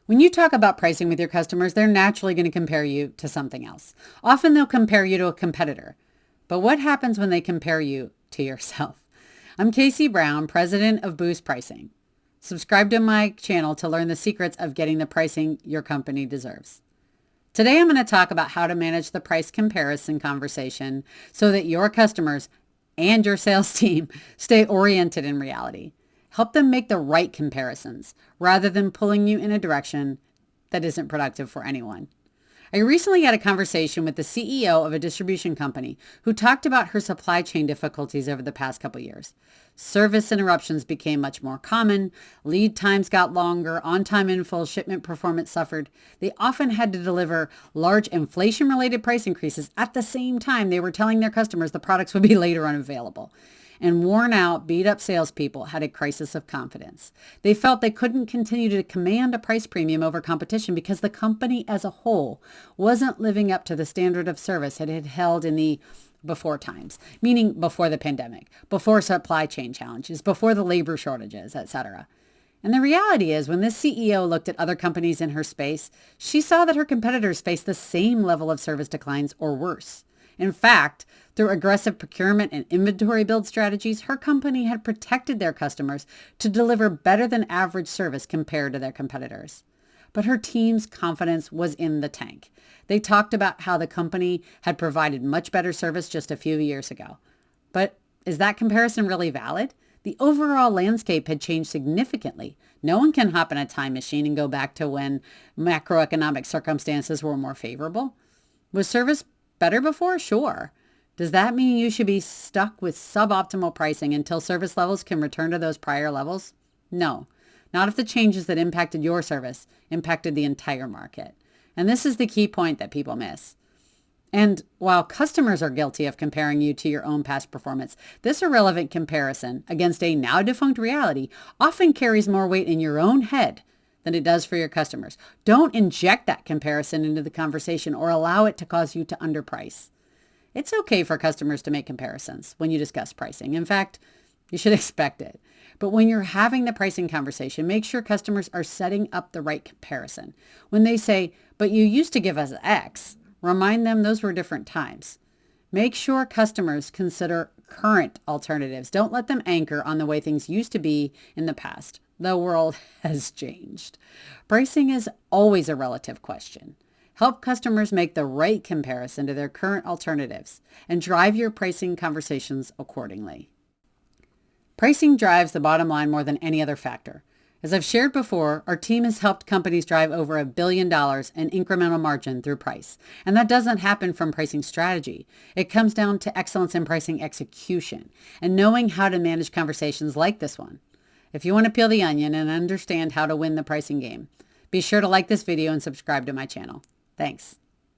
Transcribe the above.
When you talk about pricing with your customers, they're naturally going to compare you to something else. Often they'll compare you to a competitor. But what happens when they compare you to yourself? I'm Casey Brown, president of Boost Pricing. Subscribe to my channel to learn the secrets of getting the pricing your company deserves. Today, I'm going to talk about how to manage the price comparison conversation so that your customers and your sales team stay oriented in reality. Help them make the right comparisons rather than pulling you in a direction that isn't productive for anyone. I recently had a conversation with the CEO of a distribution company who talked about her supply chain difficulties over the past couple years. Service interruptions became much more common, lead times got longer, on-time in full shipment performance suffered. They often had to deliver large inflation-related price increases at the same time they were telling their customers the products would be later unavailable. And worn out, beat up salespeople had a crisis of confidence. They felt they couldn't continue to command a price premium over competition because the company as a whole wasn't living up to the standard of service it had held in the before times, meaning before the pandemic, before supply chain challenges, before the labor shortages, etc. And the reality is, when this CEO looked at other companies in her space, she saw that her competitors faced the same level of service declines or worse. In fact, through aggressive procurement and inventory build strategies, her company had protected their customers to deliver better than average service compared to their competitors. But her team's confidence was in the tank. They talked about how the company had provided much better service just a few years ago. But is that comparison really valid? The overall landscape had changed significantly. No one can hop in a time machine and go back to when macroeconomic circumstances were more favorable. Was service better before? Sure. Does that mean you should be stuck with suboptimal pricing until service levels can return to those prior levels? No, not if the changes that impacted your service impacted the entire market. And this is the key point that people miss. And while customers are guilty of comparing you to your own past performance, this irrelevant comparison against a now defunct reality often carries more weight in your own head than it does for your customers. Don't inject that comparison into the conversation or allow it to cause you to underprice. It's okay for customers to make comparisons when you discuss pricing. In fact, you should expect it. But when you're having the pricing conversation, make sure customers are setting up the right comparison. When they say, but you used to give us X, remind them those were different times. Make sure customers consider current alternatives. Don't let them anchor on the way things used to be in the past. The world has changed. Pricing is always a relative question. Help customers make the right comparison to their current alternatives and drive your pricing conversations accordingly. Pricing drives the bottom line more than any other factor. As I've shared before, our team has helped companies drive over $1 billion in incremental margin through price. And that doesn't happen from pricing strategy. It comes down to excellence in pricing execution and knowing how to manage conversations like this one. If you want to peel the onion and understand how to win the pricing game, be sure to like this video and subscribe to my channel. Thanks.